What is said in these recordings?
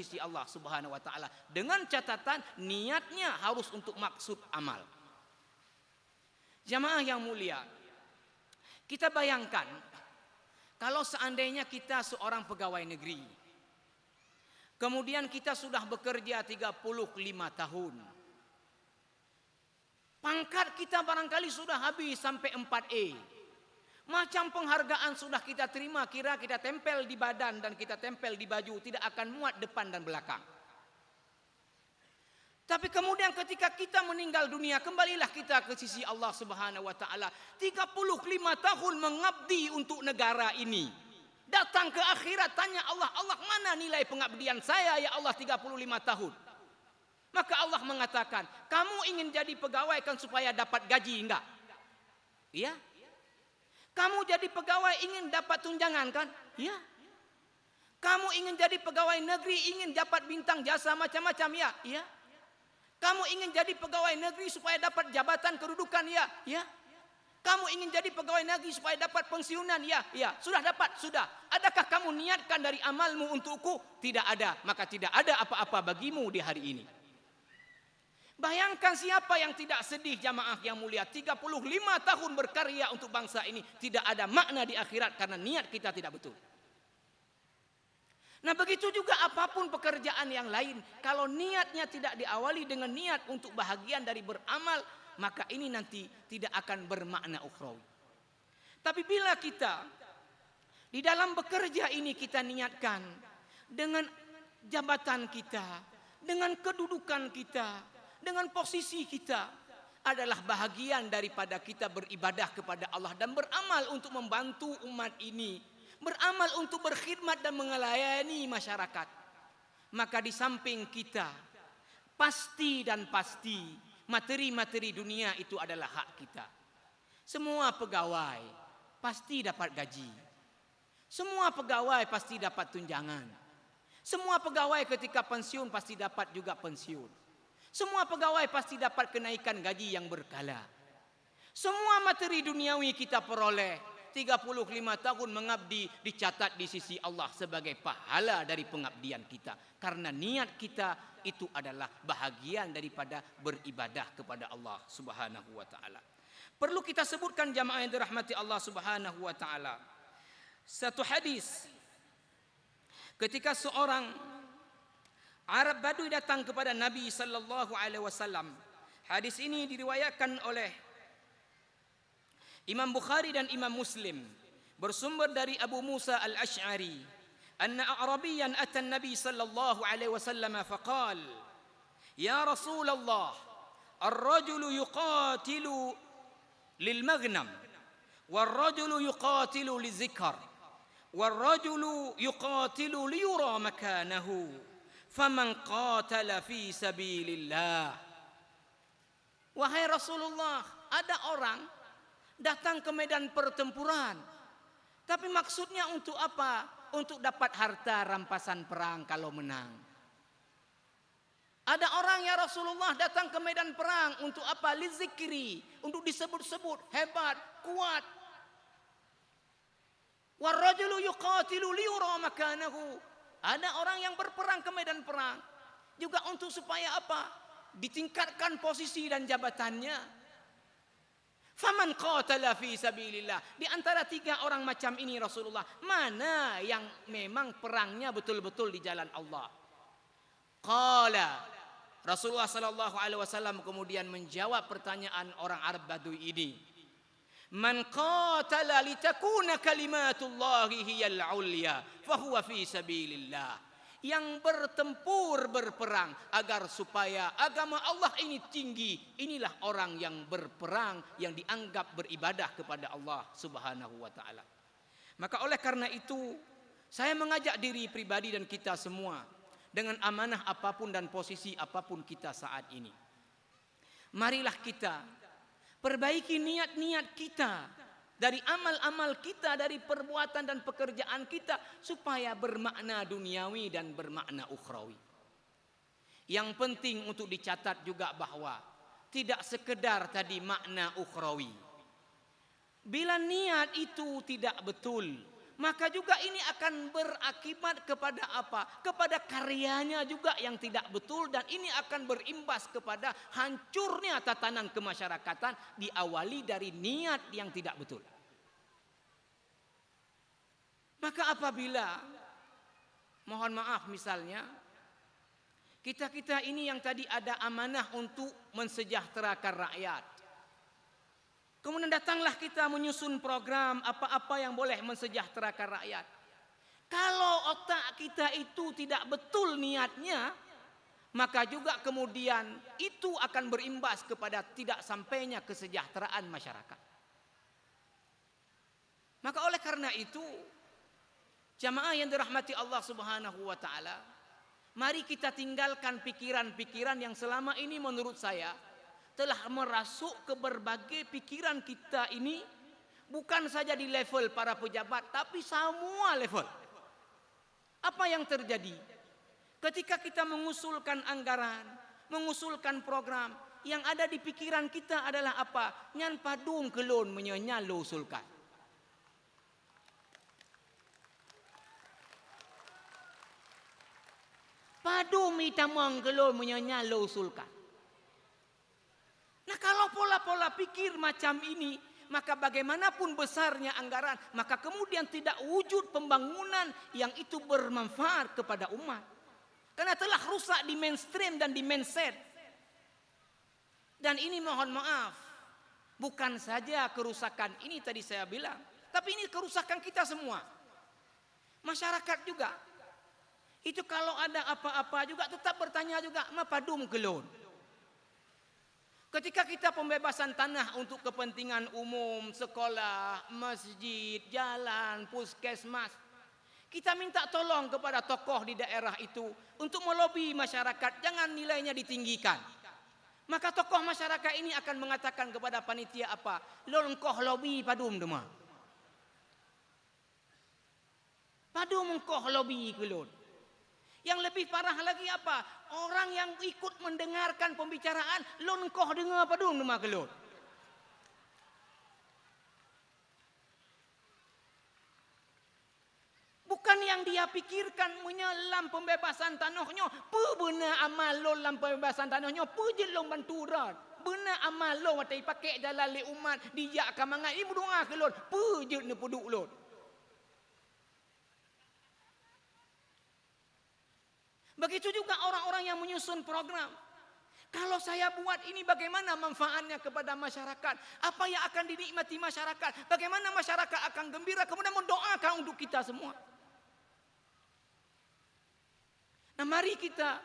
sisi Allah Subhanahu wa taala, dengan catatan niatnya harus untuk maksud amal. Jamaah yang mulia, kita bayangkan kalau seandainya kita seorang pegawai negeri, kemudian kita sudah bekerja 35 tahun. Pangkat kita barangkali sudah habis sampai 4E. Macam penghargaan sudah kita terima, kira kita tempel di badan dan kita tempel di baju, tidak akan muat depan dan belakang. Tapi kemudian ketika kita meninggal dunia, kembalilah kita ke sisi Allah Subhanahu wa taala. 35 tahun mengabdi untuk negara ini. Datang ke akhirat, tanya Allah, Allah mana nilai pengabdian saya ya Allah 35 tahun? Maka Allah mengatakan, kamu ingin jadi pegawai kan supaya dapat gaji enggak? Iya. Kamu jadi pegawai ingin dapat tunjangan kan? Iya. Kamu ingin jadi pegawai negeri, ingin dapat bintang jasa macam-macam ya? Iya. Kamu ingin jadi pegawai negeri supaya dapat jabatan kedudukan ya? Iya. Kamu ingin jadi pegawai negeri supaya dapat pensiunan ya? Iya. Sudah dapat, sudah. Adakah kamu niatkan dari amalmu untukku? Tidak ada. Maka tidak ada apa-apa bagimu di hari ini. Bayangkan siapa yang tidak sedih jamaah yang mulia. 35 tahun berkarya untuk bangsa ini. Tidak ada makna di akhirat karena niat kita tidak betul. Nah begitu juga apapun pekerjaan yang lain. Kalau niatnya tidak diawali dengan niat untuk bahagian dari beramal, maka ini nanti tidak akan bermakna ukhrawi. Tapi bila kita di dalam bekerja ini kita niatkan dengan jabatan kita, dengan kedudukan kita, dengan posisi kita adalah bahagian daripada kita beribadah kepada Allah dan beramal untuk membantu umat ini, beramal untuk berkhidmat dan melayani masyarakat. Maka di samping kita pasti dan pasti materi-materi dunia itu adalah hak kita. Semua pegawai pasti dapat gaji. Semua pegawai pasti dapat tunjangan. Semua pegawai ketika pensiun pasti dapat juga pensiun. Semua pegawai pasti dapat kenaikan gaji yang berkala. Semua materi duniawi kita peroleh. 35 tahun mengabdi dicatat di sisi Allah sebagai pahala dari pengabdian kita. Karena niat kita itu adalah bahagian daripada beribadah kepada Allah Subhanahu wa taala. Perlu kita sebutkan jamaah yang dirahmati Allah Subhanahu wa taala. Satu hadis ketika seorang Arab Badui datang kepada Nabi sallallahu alaihi wasallam. Hadis ini diriwayatkan oleh Imam Bukhari dan Imam Muslim, bersumber dari Abu Musa al-Ash'ari, anna A'rabiyan ata an-nabi sallallahu alaihi wasallam faqal, ya Rasulullah, ar-rajulu yuqatilu lil-maghnam, wal-rajulu yuqatilu li-zikr, wal-rajulu yuqatilu liyura makanahu. Faman qatala fi sabilillah. Wahai Rasulullah, ada orang datang ke medan pertempuran, tapi maksudnya untuk apa? Untuk dapat harta rampasan perang kalau menang. Ada orang ya Rasulullah datang ke medan perang untuk apa? Lizikri, untuk disebut-sebut hebat, kuat. Warrajulu yuqatilu liyura makanahu. Ada orang yang berperang ke medan perang juga untuk supaya apa? Ditingkatkan posisi dan jabatannya. Faman qatala fi sabilillah. Di antara tiga orang macam ini Rasulullah, mana yang memang perangnya betul-betul di jalan Allah? Qala Rasulullah sallallahu alaihi wasallam kemudian menjawab pertanyaan orang Arab Badui ini. Man qatala litakuna kalimatullahi hiyal ulya fahuwa fi sabilillah. Yang bertempur berperang agar supaya agama Allah ini tinggi, inilah orang yang berperang yang dianggap beribadah kepada Allah Subhanahu wa taala. Maka oleh karena itu saya mengajak diri pribadi dan kita semua dengan amanah apapun dan posisi apapun kita saat ini. Marilah kita perbaiki niat-niat kita dari amal-amal kita, dari perbuatan dan pekerjaan kita supaya bermakna duniawi dan bermakna ukhrawi. Yang penting untuk dicatat juga bahwa tidak sekedar tadi makna ukhrawi. Bila niat itu tidak betul, maka juga ini akan berakibat kepada apa? Kepada karyanya juga yang tidak betul, dan ini akan berimbas kepada hancurnya tatanan kemasyarakatan diawali dari niat yang tidak betul. Maka apabila, mohon maaf misalnya, kita ini yang tadi ada amanah untuk mensejahterakan rakyat, kemudian datanglah kita menyusun program apa-apa yang boleh mensejahterakan rakyat. Kalau otak kita itu tidak betul niatnya, maka juga kemudian itu akan berimbas kepada tidak sampainya kesejahteraan masyarakat. Maka oleh karena itu, jamaah yang dirahmati Allah Subhanahu wa taala, mari kita tinggalkan pikiran-pikiran yang selama ini menurut saya telah merasuk ke berbagai pikiran kita ini, bukan saja di level para pejabat, tapi semua level. Apa yang terjadi? Ketika kita mengusulkan anggaran, mengusulkan program, yang ada di pikiran kita adalah apa? Nyan padung kelon menyonya lo usulkan. Padung mitamang kelon menyonya lo usulkan. Nah, kalau pola-pola pikir macam ini, maka bagaimanapun besarnya anggaran, maka kemudian tidak wujud pembangunan yang itu bermanfaat kepada umat. Karena telah rusak di mainstream dan di mindset. Dan ini mohon maaf, bukan saja kerusakan ini tadi saya bilang, tapi ini kerusakan kita semua. Masyarakat juga. Itu kalau ada apa-apa juga tetap bertanya juga, ma padum kelon. Ketika kita pembebasan tanah untuk kepentingan umum, sekolah, masjid, jalan, puskesmas, kita minta tolong kepada tokoh di daerah itu untuk melobi masyarakat, jangan nilainya ditinggikan. Maka tokoh masyarakat ini akan mengatakan kepada panitia apa? Lon koh lobi padum dema. Padum koh lobi kelon. Yang lebih parah lagi apa? Orang yang ikut mendengarkan pembicaraan, lon koh dengar padung nama kelon. Bukan yang dia pikirkan menyelam pembebasan tanahnya, benar amal lo dalam pembebasan tanahnya, jelong banturan. Benar amal lo watai pakai jalan le umat, dijak kamangan, ini berdoa kelon, pujud ne puduk lo. Begitu juga orang-orang yang menyusun program. Kalau saya buat ini bagaimana manfaatnya kepada masyarakat? Apa yang akan dinikmati masyarakat? Bagaimana masyarakat akan gembira kemudian mendoakan untuk kita semua? Nah, mari kita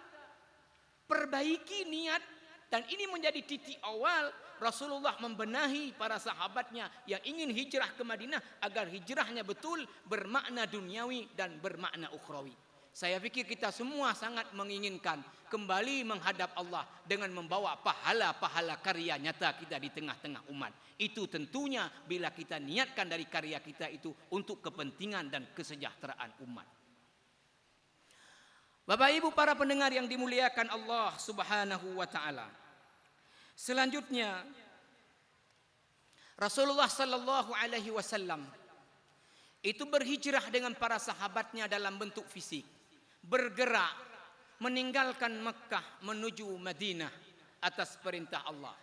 perbaiki niat, dan ini menjadi titik awal Rasulullah membenahi para sahabatnya yang ingin hijrah ke Madinah agar hijrahnya betul bermakna duniawi dan bermakna ukhrawi. Saya pikir kita semua sangat menginginkan kembali menghadap Allah dengan membawa pahala-pahala karya nyata kita di tengah-tengah umat. Itu tentunya bila kita niatkan dari karya kita itu untuk kepentingan dan kesejahteraan umat. Bapak Ibu para pendengar yang dimuliakan Allah Subhanahu wa taala. Selanjutnya Rasulullah sallallahu alaihi wasallam itu berhijrah dengan para sahabatnya dalam bentuk fisik. Bergerak meninggalkan Mekah menuju Madinah atas perintah Allah.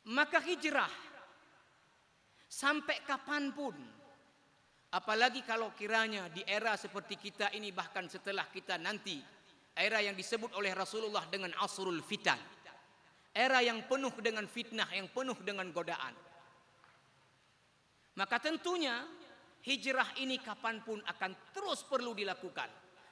Maka hijrah sampai kapanpun, apalagi kalau kiranya di era seperti kita ini, bahkan setelah kita nanti, era yang disebut oleh Rasulullah dengan asrul fitan, era yang penuh dengan fitnah, yang penuh dengan godaan, maka tentunya hijrah ini kapanpun akan terus perlu dilakukan.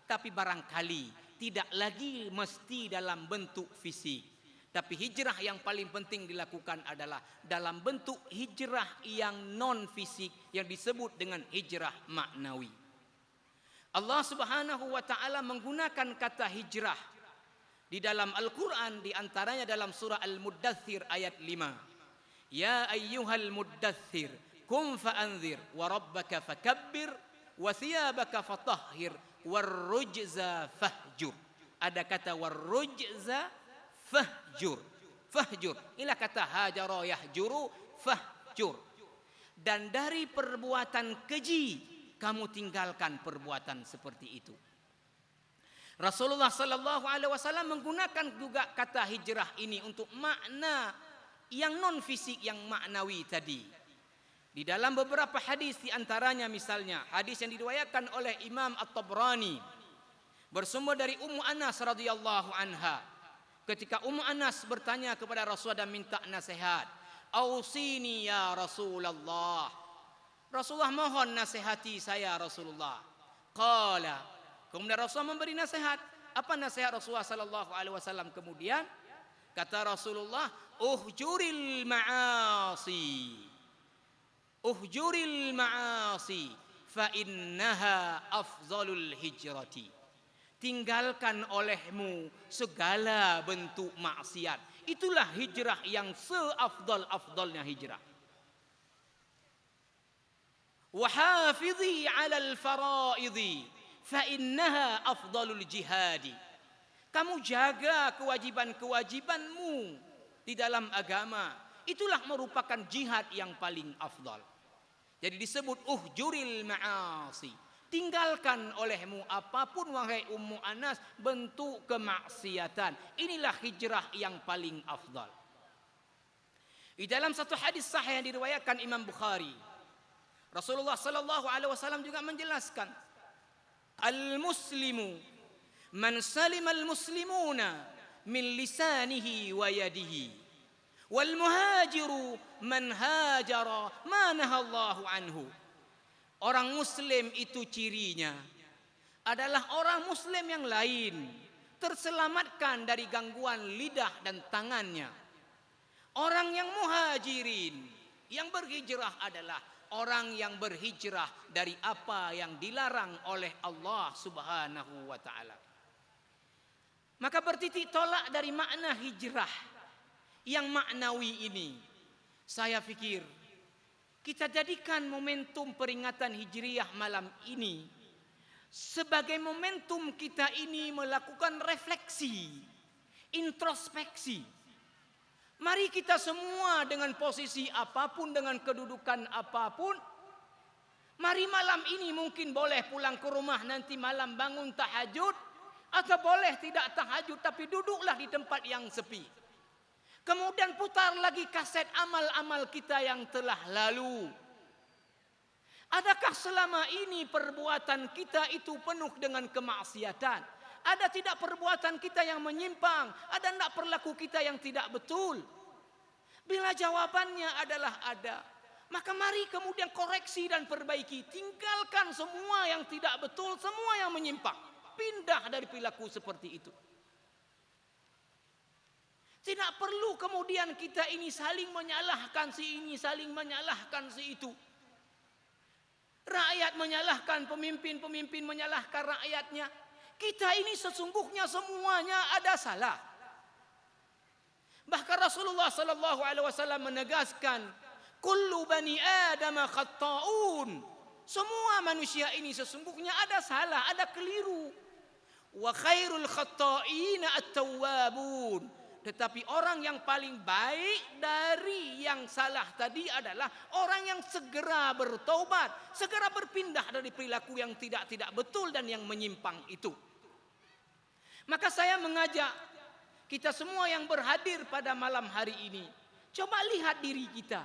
Tapi barangkali tidak lagi mesti dalam bentuk fisik. Tapi hijrah yang paling penting dilakukan adalah dalam bentuk hijrah yang non fisik, yang disebut dengan hijrah maknawi. Allah Subhanahu wa taala menggunakan kata hijrah di dalam Al-Quran, di antaranya dalam surah Al-Muddathir ayat 5. Ya ayyuhal muddathir kum fa'anzir wa rabbaka fakabbir wa thiyabaka fatahhir warrujza fahjur. Ada kata warrujza fahjur. Fahjur ila kata hajara yahjuru fahjur. dan dari perbuatan keji kamu tinggalkan perbuatan seperti itu. Rasulullah sallallahu alaihi wasallam menggunakan juga kata hijrah ini untuk makna yang non fisik, yang maknawi tadi. Di dalam beberapa hadis, di antaranya misalnya hadis yang diriwayatkan oleh Imam At-Tabrani bersumber dari Ummu Anas radhiyallahu anha. Ketika Ummu Anas bertanya kepada Rasulullah dan minta nasihat, "Ausini ya Rasulullah." Rasulullah, mohon nasihati saya Rasulullah. Qala, kemudian Rasulullah memberi nasihat. Apa nasihat Rasulullah sallallahu alaihi wasallam kemudian? Kata Rasulullah, "Uhjuril ma'asi. Uhjuril ma'asi fa innaha afdhalul hijrati." Tinggalkan olehmu segala bentuk maksiat. Itulah hijrah yang seafdal-afdalnya hijrah. Wahafidhi 'alal faraidhi fa innaha afdalul jihadi. Kamu jaga kewajiban-kewajibanmu di dalam agama. Itulah merupakan jihad yang paling afdal. Jadi disebut uhjuril ma'asi. Tinggalkan olehmu apapun wahai Ummu Anas bentuk kemaksiatan. Inilah hijrah yang paling afdal. Di dalam satu hadis sahih yang diriwayatkan Imam Bukhari, Rasulullah sallallahu alaihi wasallam juga menjelaskan, al-muslimu man salima al-muslimuna min lisanihi wa yadihi, wal muhajiru man hajara ma nahallahu anhu. Orang muslim itu cirinya adalah orang muslim yang lain terselamatkan dari gangguan lidah dan tangannya. Orang yang muhajirin, yang berhijrah adalah orang yang berhijrah dari apa yang dilarang oleh Allah Subhanahu wa ta'ala. Maka bertitik tolak dari makna hijrah yang maknawi ini, saya pikir kita jadikan momentum peringatan Hijriyah malam ini sebagai momentum kita ini melakukan refleksi, introspeksi. Mari kita semua dengan posisi apapun, dengan kedudukan apapun, mari malam ini mungkin boleh pulang ke rumah nanti malam bangun tahajud, atau boleh tidak tahajud tapi duduklah di tempat yang sepi. Kemudian putar lagi kaset amal-amal kita yang telah lalu. Adakah selama ini perbuatan kita itu penuh dengan kemaksiatan? Ada tidak perbuatan kita yang menyimpang? Ada tidak perilaku kita yang tidak betul? Bila jawabannya adalah ada, maka mari kemudian koreksi dan perbaiki. Tinggalkan semua yang tidak betul, semua yang menyimpang. Pindah dari perilaku seperti itu. Tidak perlu kemudian kita ini saling menyalahkan si ini, saling menyalahkan si itu. Rakyat menyalahkan pemimpin, menyalahkan rakyatnya. Kita ini sesungguhnya semuanya ada salah. Bahkan Rasulullah sallallahu alaihi wasallam menegaskan, kullu bani Adam khatta'un. Semua manusia ini sesungguhnya ada salah, ada keliru. Wa khairul khatta'ina at-tawwabun. Tetapi orang yang paling baik dari yang salah tadi adalah orang yang segera bertaubat, segera berpindah dari perilaku yang tidak betul dan yang menyimpang itu. Maka saya mengajak kita semua yang berhadir pada malam hari ini, coba lihat diri kita.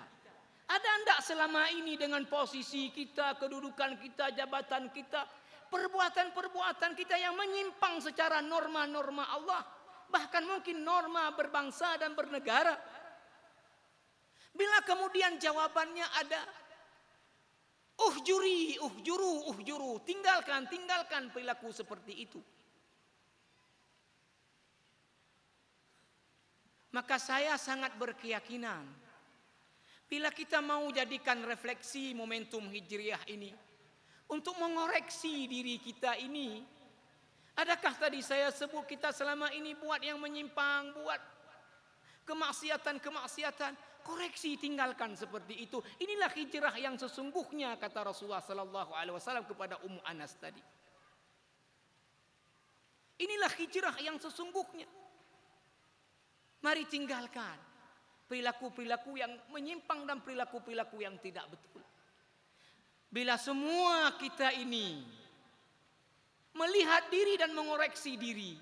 Ada enggak selama ini dengan posisi kita, kedudukan kita, jabatan kita, perbuatan-perbuatan kita yang menyimpang secara norma-norma Allah, bahkan mungkin norma berbangsa dan bernegara? Bila kemudian jawabannya ada, uhjuru, tinggalkan perilaku seperti itu, maka saya sangat berkeyakinan bila kita mau jadikan refleksi momentum Hijriyah ini untuk mengoreksi diri kita ini, adakah tadi saya sebut kita selama ini buat yang menyimpang, buat kemaksiatan, koreksi, tinggalkan seperti itu. Inilah hijrah yang sesungguhnya, kata Rasulullah sallallahu alaihi wasallam kepada Ummu Anas tadi. Inilah hijrah yang sesungguhnya. Mari tinggalkan. perilaku-perilaku yang menyimpang dan perilaku-perilaku yang tidak betul. Bila semua kita ini melihat diri dan mengoreksi diri,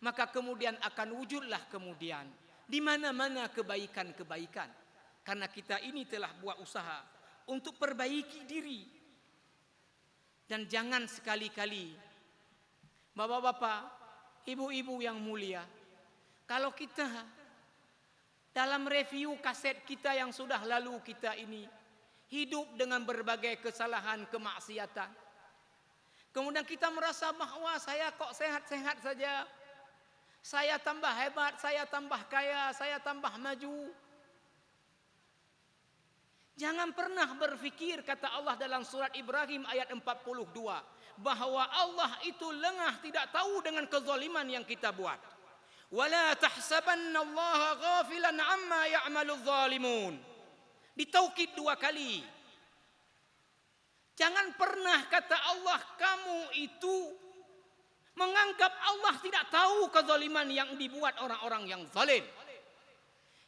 maka kemudian akan wujudlah kemudian di mana-mana kebaikan-kebaikan. Karena kita ini telah buat usaha untuk perbaiki diri. Dan jangan sekali-kali, bapak-bapak, ibu-ibu yang mulia, kalau kita dalam review kaset kita yang sudah lalu kita ini hidup dengan berbagai kesalahan, kemaksiatan, kemudian kita merasa bahwa saya kok sehat-sehat saja, saya tambah hebat, saya tambah kaya, saya tambah maju. Jangan pernah berfikir, kata Allah dalam surat Ibrahim ayat 42, bahwa Allah itu lengah tidak tahu dengan kezaliman yang kita buat. Wala tahsabannallaha ghafilan amma ya'maludz zalimun. Ditaukid 2 kali. Jangan pernah, kata Allah, kamu itu menganggap Allah tidak tahu kezaliman yang dibuat orang-orang yang zalim.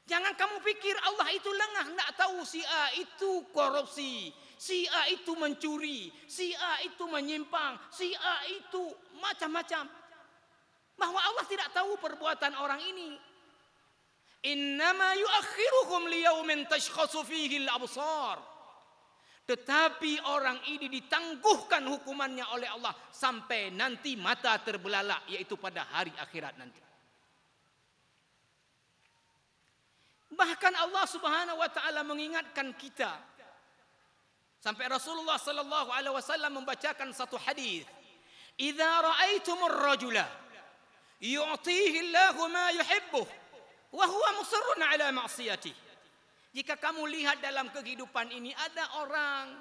Jangan kamu pikir Allah itu lengah, tidak tahu si A itu korupsi, si A itu mencuri, si A itu menyimpang, si A itu macam-macam. Bahwa Allah tidak tahu perbuatan orang ini. Innama yuakhiruhum liyaumin tashkhasu fihi al-absar. Tetapi orang ini ditangguhkan hukumannya oleh Allah sampai nanti mata terbelalak, yaitu pada hari akhirat nanti. Bahkan Allah Subhanahu wa taala mengingatkan kita. Sampai Rasulullah sallallahu alaihi wasallam membacakan satu hadis, "Idza ra'aitumur rajula yu'tihi Allahu ma yuhibbu wa huwa musirrun ala ma'siyatihi." Jika kamu lihat dalam kehidupan ini ada orang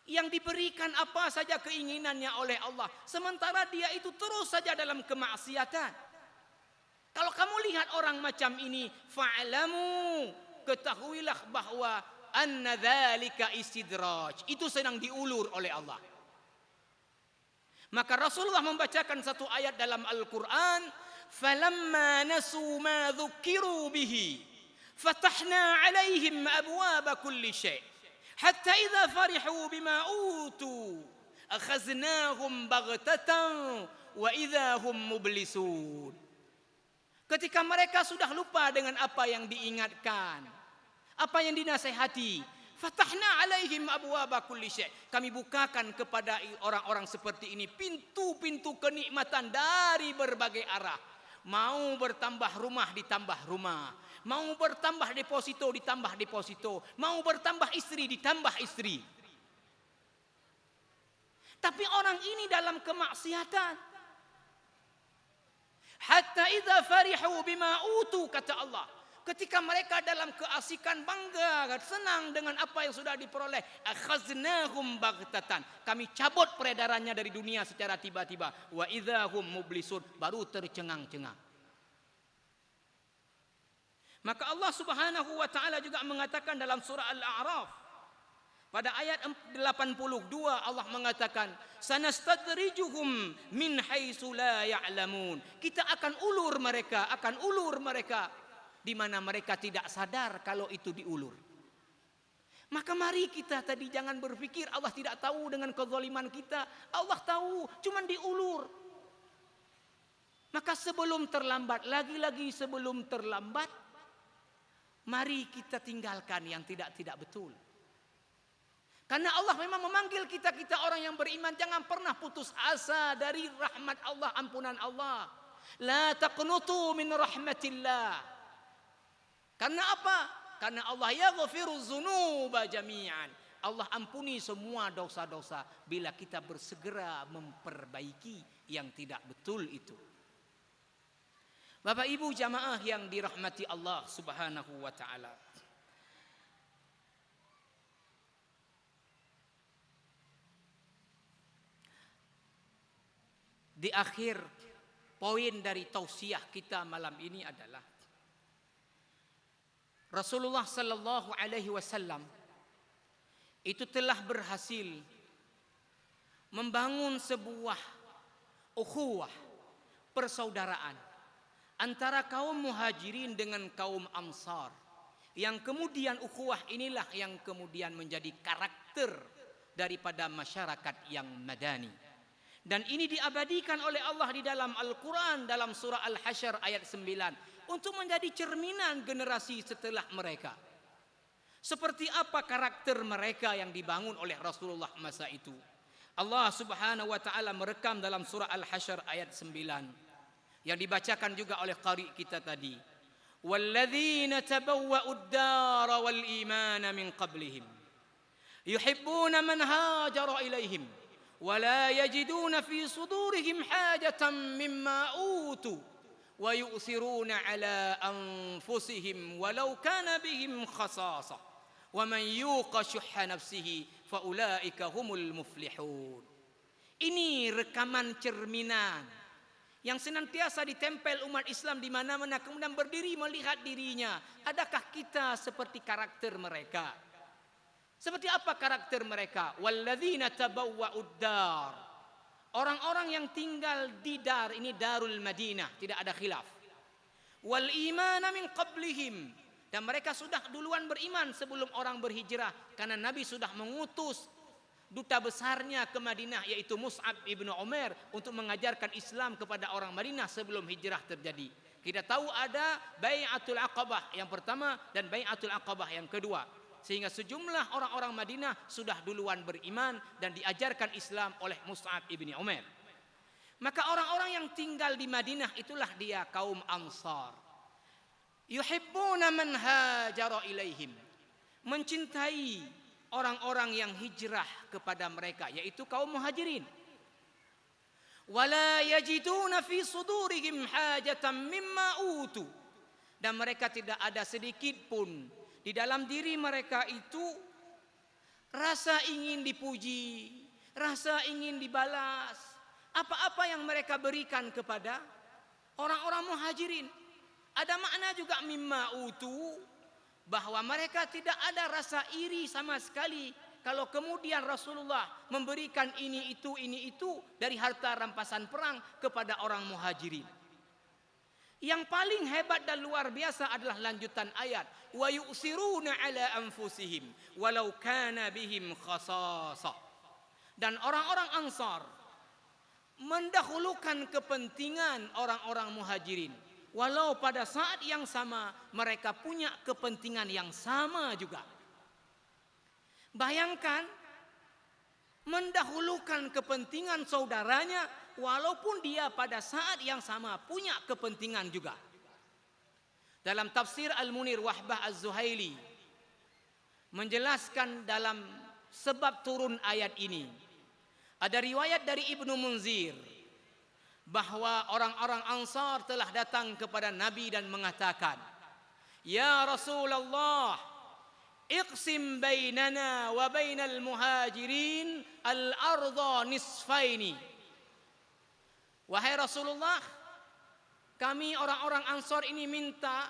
yang diberikan apa saja keinginannya oleh Allah, sementara dia itu terus saja dalam kemaksiatan. Kalau kamu lihat orang macam ini, fa'lamu, ketahuilah bahwa anna dzalika istidraj, itu sedang diulur oleh Allah. Maka Rasulullah membacakan satu ayat dalam Al-Qur'an, falamma nasu ma dzukiru bihi fatahna 'alaihim abwaaba kulli syai' hatta idza farihu bima utu akhaznahum baghtatan wa idza hum mublisun. Ketika mereka sudah lupa dengan apa yang diingatkan, apa yang dinasihati, fatahna alaihim abwaaba kulli syai', kami bukakan kepada orang-orang seperti ini pintu-pintu kenikmatan dari berbagai arah. Mau bertambah rumah ditambah rumah, mau bertambah deposito ditambah deposito, mau bertambah istri ditambah istri. Tapi orang ini dalam kemaksiatan. Hatta idza farihu bima utu, kata Allah, ketika mereka dalam keasikan, bangga, senang dengan apa yang sudah diperoleh, akhaznahum baghtatan, kami cabut peredarannya dari dunia secara tiba-tiba, wa idza hum mublisun, baru tercengang-cengang. Maka Allah Subhanahu wa taala juga mengatakan dalam surah Al-A'raf pada ayat 82, Allah mengatakan, sanastadrijuhum min haitsu la ya'lamun. Kita akan ulur mereka di mana mereka tidak sadar kalau itu diulur. Maka mari kita tadi jangan berpikir Allah tidak tahu dengan kezaliman kita. Allah tahu, cuman diulur. Maka sebelum terlambat, lagi-lagi sebelum terlambat, mari kita tinggalkan yang tidak betul. Karena Allah memang memanggil kita orang yang beriman, jangan pernah putus asa dari rahmat Allah, ampunan Allah. La taqnutu min rahmatillah. Karena apa? Karena Allah yaghfiru dzunuba jami'an. Allah ampuni semua dosa-dosa bila kita bersegera memperbaiki yang tidak betul itu. Bapak Ibu jamaah yang dirahmati Allah Subhanahu wa taala. Di akhir poin dari tausiah kita malam ini adalah Rasulullah sallallahu alaihi wasallam itu telah berhasil membangun sebuah ukhuwah, persaudaraan antara kaum muhajirin dengan kaum ansar. Yang kemudian ukhuwah inilah yang kemudian menjadi karakter daripada masyarakat yang madani. Dan ini diabadikan oleh Allah di dalam Al-Quran dalam surah Al-Hasyr ayat 9 untuk menjadi cerminan generasi setelah mereka. Seperti apa karakter mereka yang dibangun oleh Rasulullah masa itu. Allah Subhanahu wa taala merekam dalam surah Al-Hasyr ayat 9 yang dibacakan juga oleh qari kita tadi. وَالَّذِينَ تَبَوَّأُوا الدَّارَ وَالْإِيمَانَ مِنْ قَبْلِهِمْ يُحِبُّونَ مَنْ هَاجَرَ إِلَيْهِمْ وَلَا يَجِدُونَ فِي صُدُورِهِمْ حَاجَةً مِّمَّا أُوتُوا وَيُؤْثِرُونَ عَلَى أَنفُسِهِمْ وَلَوْ كَانَ بِهِمْ خَصَاصَةٌ وَمَنْ يُوقَ شُحَّ نَفْسِهِ فَأُولَئِكَ هُمُ الْمُفْلِحُونَ. Ini rekaman cerminan yang senantiasa ditempel umat Islam di mana-mana, kemudian berdiri melihat dirinya. Adakah kita seperti karakter mereka? Seperti apa karakter mereka? Walladzina tabawwa'ud dar. Orang-orang yang tinggal di dar, ini Darul Madinah, tidak ada khilaf. Wal imana min qablihim. Dan mereka sudah duluan beriman sebelum orang berhijrah, karena Nabi sudah mengutus duta besarnya ke Madinah, yaitu Mus'ab ibnu Umair, untuk mengajarkan Islam kepada orang Madinah sebelum hijrah terjadi. Kita tahu ada Bai'atul Aqabah yang pertama dan Bai'atul Aqabah yang kedua, sehingga sejumlah orang-orang Madinah sudah duluan beriman dan diajarkan Islam oleh Mus'ab ibnu Umair. Maka orang-orang yang tinggal di Madinah itulah dia kaum Ansar. Yuhibbuna man hajara ilaihim, mencintai orang-orang yang hijrah kepada mereka, yaitu kaum muhajirin. Wala yajiduna fi sudurihim hajatan mimma utu, dan mereka tidak ada sedikit pun di dalam diri mereka itu rasa ingin dipuji, rasa ingin dibalas apa-apa yang mereka berikan kepada orang-orang muhajirin. Ada makna juga mimma utu, bahwa mereka tidak ada rasa iri sama sekali kalau kemudian Rasulullah memberikan ini itu dari harta rampasan perang kepada orang muhajirin. Yang paling hebat dan luar biasa adalah lanjutan ayat, wa yu'siruna ala anfusihim walau kana bihim khasasa. Dan orang-orang Ansar mendahulukan kepentingan orang-orang muhajirin, walau pada saat yang sama mereka punya kepentingan yang sama juga. Bayangkan, mendahulukan kepentingan saudaranya walaupun dia pada saat yang sama punya kepentingan juga. Dalam tafsir Al-Munir Wahbah Az-Zuhaili menjelaskan dalam sebab turun ayat ini, ada riwayat dari Ibnu Munzir bahwa orang-orang Ansar telah datang kepada Nabi dan mengatakan, "Ya Rasulullah, iqsim bainana wa bainal muhajirin al-ardha nisfaini." Wahai Rasulullah, kami orang-orang Ansar ini minta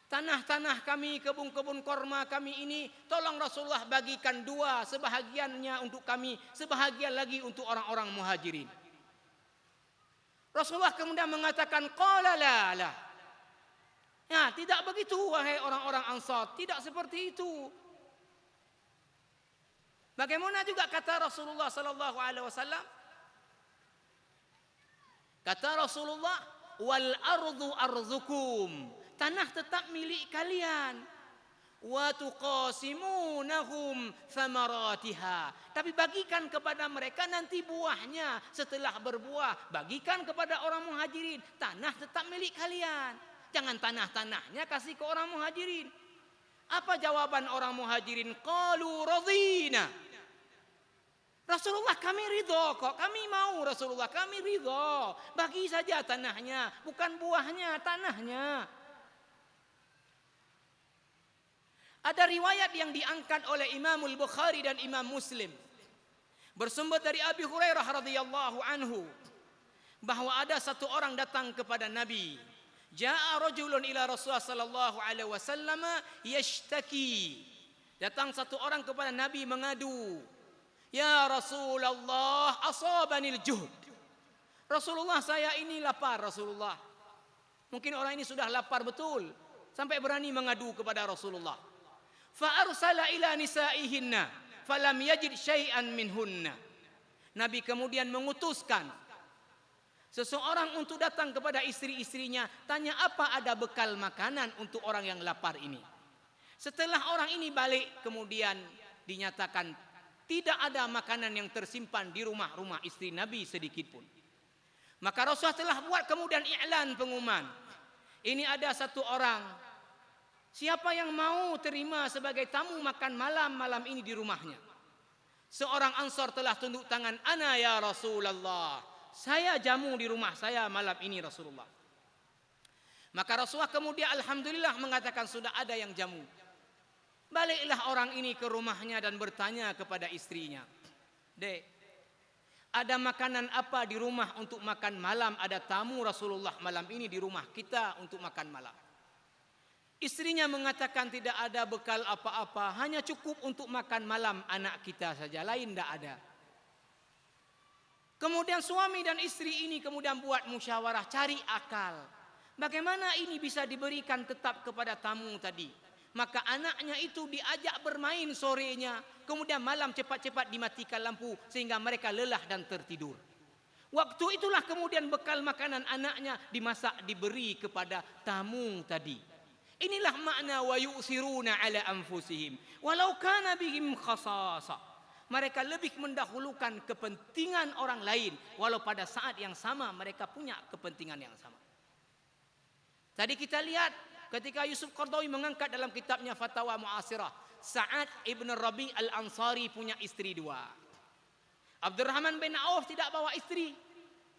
tanah-tanah kami, kebun-kebun korma kami ini, tolong Rasulullah bagikan dua, sebahagiannya untuk kami, sebahagian lagi untuk orang-orang muhajirin. Rasulullah kemudian mengatakan, qala la. Ya, tidak begitu wahai orang-orang Ansar, tidak seperti itu. Bagaimana juga kata Rasulullah sallallahu alaihi wasallam? Kata Rasulullah, wal ardu arzukum, tanah tetap milik kalian. Wa tuqasimunahum thamaratiha, tapi bagikan kepada mereka nanti buahnya. Setelah berbuah, bagikan kepada orang muhajirin. Tanah tetap milik kalian, jangan tanah-tanahnya kasih ke orang muhajirin. Apa jawaban orang muhajirin? Qalu radina. Rasulullah, kami ridho kok, kami mau Rasulullah, kami ridho. Bagi saja tanahnya, bukan buahnya, tanahnya. Ada riwayat yang diangkat oleh Imamul Bukhari dan Imam Muslim, bersumber dari Abi Hurairah radhiyallahu anhu, bahwa ada satu orang datang kepada Nabi. Ja'a rajulun ila Rasulullah sallallahu alaihi wasallam yashtaki. Datang satu orang kepada Nabi mengadu, "Ya Rasulullah, asabanil juhd." Rasulullah, saya ini lapar Rasulullah. Mungkin orang ini sudah lapar betul. sampai berani mengadu kepada Rasulullah. Fa arsala ila nisaihinna falam yajid syai'an minhunna. Nabi kemudian mengutuskan seseorang untuk datang kepada istri-istrinya, tanya apa ada bekal makanan untuk orang yang lapar ini. Setelah orang ini balik, kemudian dinyatakan tidak ada makanan yang tersimpan di rumah-rumah istri Nabi sedikit pun. Maka Rasulullah telah buat kemudian iklan pengumuman. Ini ada satu orang, siapa yang mau terima sebagai tamu makan malam ini di rumahnya. Seorang Ansor telah tunduk tangan, ana ya Rasulullah, saya jamu di rumah saya malam ini Rasulullah. Maka Rasulullah kemudian alhamdulillah mengatakan sudah ada yang jamu. Baliklah orang ini ke rumahnya dan bertanya kepada istrinya, Dek, ada makanan apa di rumah untuk makan malam? Ada tamu Rasulullah malam ini di rumah kita untuk makan malam. Istrinya mengatakan tidak ada bekal apa-apa, hanya cukup untuk makan malam anak kita saja, lain tidak ada. Kemudian suami dan istri ini kemudian buat musyawarah, cari akal. Bagaimana ini bisa diberikan tetap kepada tamu tadi? Maka anaknya itu diajak bermain sorenya, kemudian malam cepat-cepat dimatikan lampu sehingga mereka lelah dan tertidur. Waktu itulah kemudian bekal makanan anaknya dimasak diberi kepada tamu tadi. Inilah makna wa yu'siruna ala anfusihim walau kana bihim khasasa. Mereka lebih mendahulukan kepentingan orang lain walau pada saat yang sama mereka punya kepentingan yang sama. Tadi kita lihat ketika Yusuf Qaradawi mengangkat dalam kitabnya Fatawa Mu'asirah, Sa'ad ibn Rabi al-Ansari punya istri dua. Abdurrahman bin Auf tidak bawa istri,